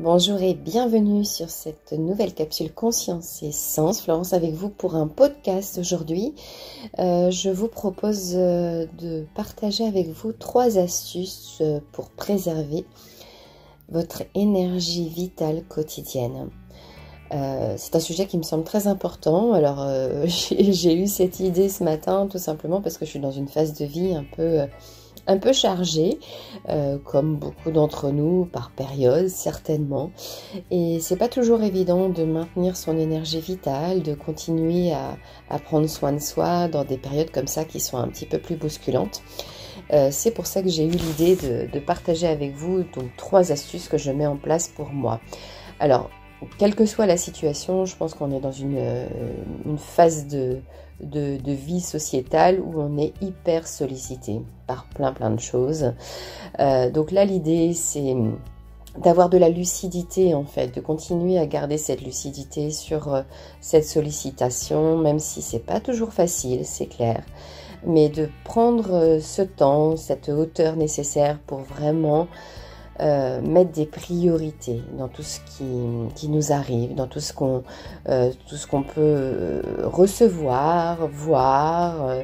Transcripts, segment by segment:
Bonjour et bienvenue sur cette nouvelle capsule Conscience et Sens. Florence avec vous pour un podcast aujourd'hui. Je vous propose de partager avec vous 3 astuces pour préserver votre énergie vitale quotidienne. C'est un sujet qui me semble très important. Alors j'ai eu cette idée ce matin tout simplement parce que je suis dans une phase de vie un peu chargée, comme beaucoup d'entre nous, par période certainement. Et c'est pas toujours évident de maintenir son énergie vitale, de continuer à prendre soin de soi dans des périodes comme ça qui sont un petit peu plus bousculantes. C'est pour ça que j'ai eu l'idée de partager avec vous donc 3 astuces que je mets en place pour moi. Alors, quelle que soit la situation, je pense qu'on est dans une phase de vie sociétale où on est hyper sollicité par plein de choses. Donc là, l'idée, c'est d'avoir de la lucidité en fait, de continuer à garder cette lucidité sur cette sollicitation, même si c'est pas toujours facile, c'est clair. Mais de prendre ce temps, cette hauteur nécessaire pour vraiment mettre des priorités dans tout ce qui nous arrive, dans tout ce qu'on peut recevoir, voir,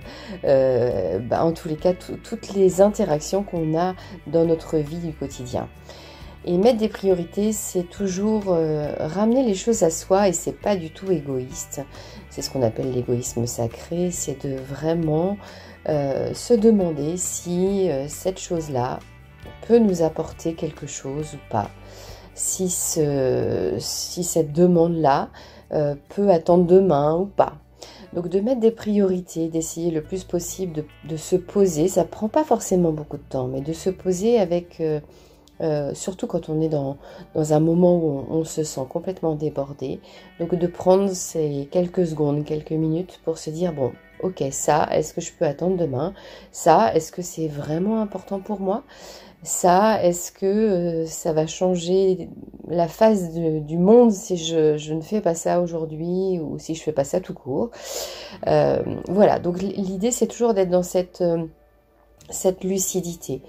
en tous les cas toutes les interactions qu'on a dans notre vie du quotidien. Et mettre des priorités, c'est toujours ramener les choses à soi et c'est pas du tout égoïste. C'est ce qu'on appelle l'égoïsme sacré, c'est de vraiment se demander si cette chose-là peut nous apporter quelque chose ou pas. Si cette demande-là peut attendre demain ou pas. Donc de mettre des priorités, d'essayer le plus possible de se poser, ça prend pas forcément beaucoup de temps, mais de se poser avec, surtout quand on est dans un moment où on se sent complètement débordé, donc de prendre ces quelques secondes, quelques minutes pour se dire bon, ok, ça, est-ce que je peux attendre demain? Ça, est-ce que c'est vraiment important pour moi? Ça, est-ce que ça va changer la face du monde si je ne fais pas ça aujourd'hui ou si je fais pas ça tout court? Voilà, donc l'idée c'est toujours d'être dans cette lucidité,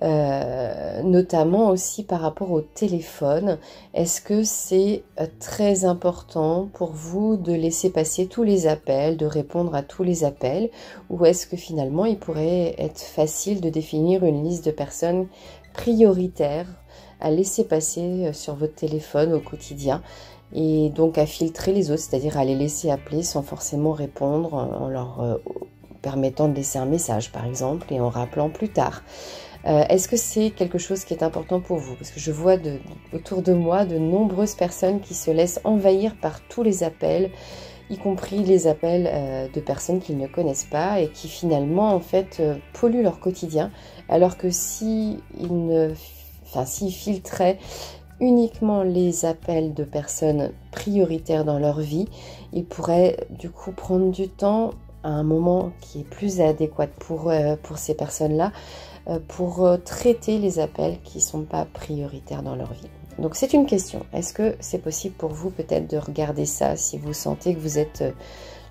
notamment aussi par rapport au téléphone. Est-ce que c'est très important pour vous de laisser passer tous les appels, de répondre à tous les appels, ou est-ce que finalement il pourrait être facile de définir une liste de personnes prioritaires à laisser passer sur votre téléphone au quotidien et donc à filtrer les autres, c'est-à-dire à les laisser appeler sans forcément répondre en leur permettant de laisser un message par exemple et en rappelant plus tard. Est-ce que c'est quelque chose qui est important pour vous? Parce que je vois autour de moi de nombreuses personnes qui se laissent envahir par tous les appels, y compris les appels de personnes qu'ils ne connaissent pas et qui finalement en fait polluent leur quotidien, alors que s'ils filtraient uniquement les appels de personnes prioritaires dans leur vie, ils pourraient du coup prendre du temps à un moment qui est plus adéquat pour ces personnes-là, pour traiter les appels qui ne sont pas prioritaires dans leur vie. Donc c'est une question. Est-ce que c'est possible pour vous peut-être de regarder ça si vous sentez que vous êtes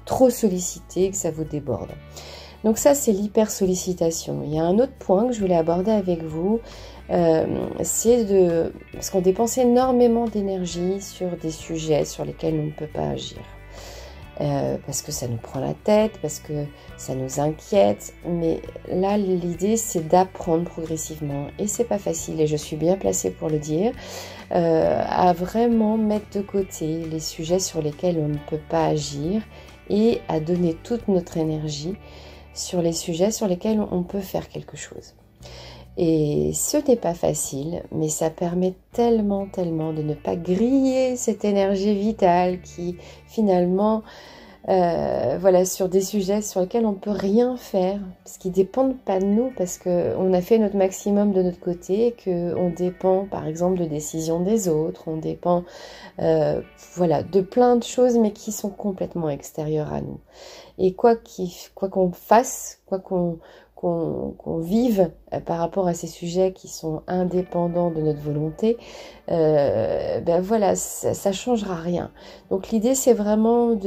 trop sollicité, que ça vous déborde? Donc ça c'est l'hypersollicitation. Il y a un autre point que je voulais aborder avec vous, c'est parce qu'on dépense énormément d'énergie sur des sujets sur lesquels on ne peut pas agir. Parce que ça nous prend la tête, parce que ça nous inquiète, mais là l'idée c'est d'apprendre progressivement et c'est pas facile et je suis bien placée pour le dire, à vraiment mettre de côté les sujets sur lesquels on ne peut pas agir et à donner toute notre énergie sur les sujets sur lesquels on peut faire quelque chose. Et ce n'est pas facile, mais ça permet tellement de ne pas griller cette énergie vitale qui finalement, sur des sujets sur lesquels on ne peut rien faire, parce qu'ils ne dépendent pas de nous, parce qu'on a fait notre maximum de notre côté, qu'on dépend par exemple de décisions des autres, on dépend de plein de choses, mais qui sont complètement extérieures à nous. Et quoi qu'on fasse, quoi qu'on vive par rapport à ces sujets qui sont indépendants de notre volonté, ça changera rien. Donc l'idée c'est vraiment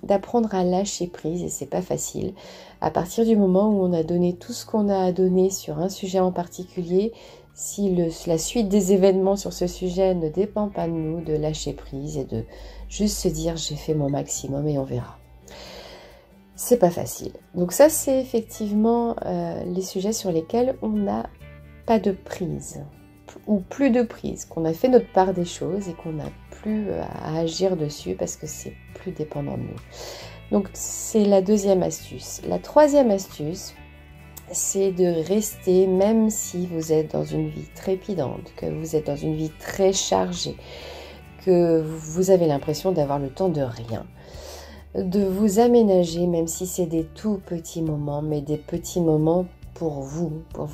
d'apprendre à lâcher prise, et c'est pas facile. À partir du moment où on a donné tout ce qu'on a à donner sur un sujet en particulier, si la suite des événements sur ce sujet ne dépend pas de nous, de lâcher prise et de juste se dire j'ai fait mon maximum et on verra. C'est pas facile. Donc ça, c'est effectivement les sujets sur lesquels on n'a pas de prise ou plus de prise, qu'on a fait notre part des choses et qu'on n'a plus à agir dessus parce que c'est plus dépendant de nous. Donc c'est la deuxième astuce. La troisième astuce, c'est de rester, même si vous êtes dans une vie trépidante, que vous êtes dans une vie très chargée, que vous avez l'impression d'avoir le temps de rien, de vous aménager, même si c'est des tout petits moments, mais des petits moments pour vous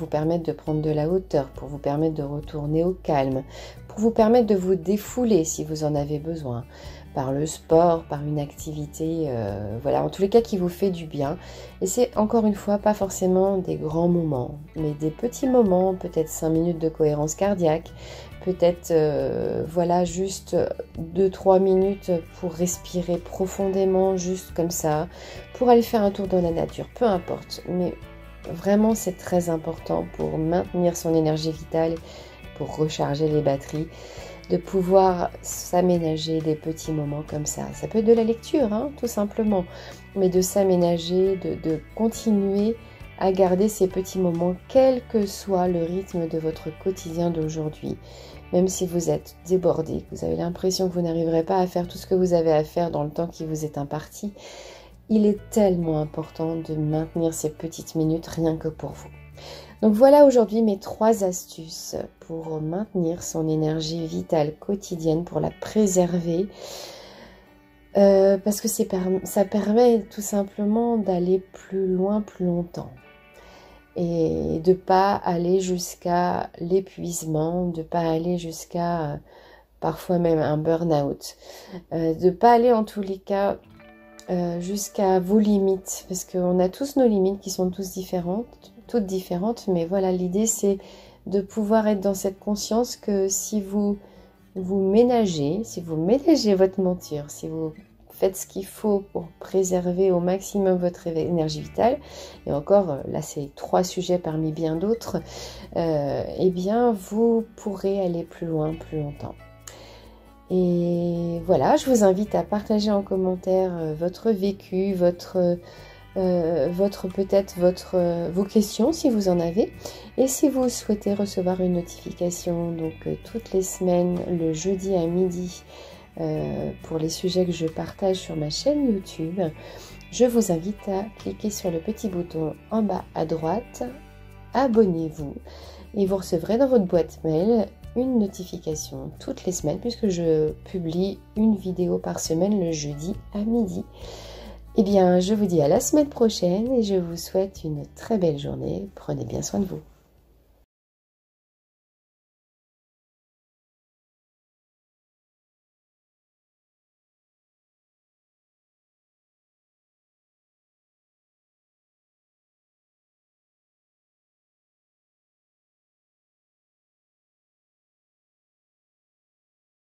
permettre de prendre de la hauteur, pour vous permettre de retourner au calme, pour vous permettre de vous défouler si vous en avez besoin, par le sport, par une activité, voilà, en tous les cas qui vous fait du bien. Et c'est encore une fois pas forcément des grands moments, mais des petits moments, peut-être 5 minutes de cohérence cardiaque, peut-être voilà, juste 2-3 minutes pour respirer profondément, juste comme ça, pour aller faire un tour dans la nature, peu importe. Mais vraiment, c'est très important pour maintenir son énergie vitale, pour recharger les batteries, de pouvoir s'aménager des petits moments comme ça. Ça peut être de la lecture, hein, tout simplement, mais de s'aménager, de continuer à garder ces petits moments, quel que soit le rythme de votre quotidien d'aujourd'hui. Même si vous êtes débordé, que vous avez l'impression que vous n'arriverez pas à faire tout ce que vous avez à faire dans le temps qui vous est imparti, il est tellement important de maintenir ces petites minutes rien que pour vous. Donc voilà aujourd'hui mes 3 astuces pour maintenir son énergie vitale quotidienne, pour la préserver, parce que ça permet tout simplement d'aller plus loin, plus longtemps. Et de ne pas aller jusqu'à l'épuisement, de ne pas aller jusqu'à parfois même un burn-out, de ne pas aller en tous les cas jusqu'à vos limites, parce qu'on a tous nos limites qui sont toutes différentes, mais voilà, l'idée c'est de pouvoir être dans cette conscience que si vous ménagez votre monture, si vous faites ce qu'il faut pour préserver au maximum votre énergie vitale, et encore là c'est 3 sujets parmi bien d'autres, eh bien vous pourrez aller plus loin, plus longtemps. Et voilà, je vous invite à partager en commentaire votre vécu, vos questions si vous en avez. Et si vous souhaitez recevoir une notification donc toutes les semaines, le jeudi à midi, pour les sujets que je partage sur ma chaîne YouTube, je vous invite à cliquer sur le petit bouton en bas à droite, abonnez-vous, et vous recevrez dans votre boîte mail une notification toutes les semaines, puisque je publie une vidéo par semaine le jeudi à midi. Eh bien, je vous dis à la semaine prochaine et je vous souhaite une très belle journée. Prenez bien soin de vous.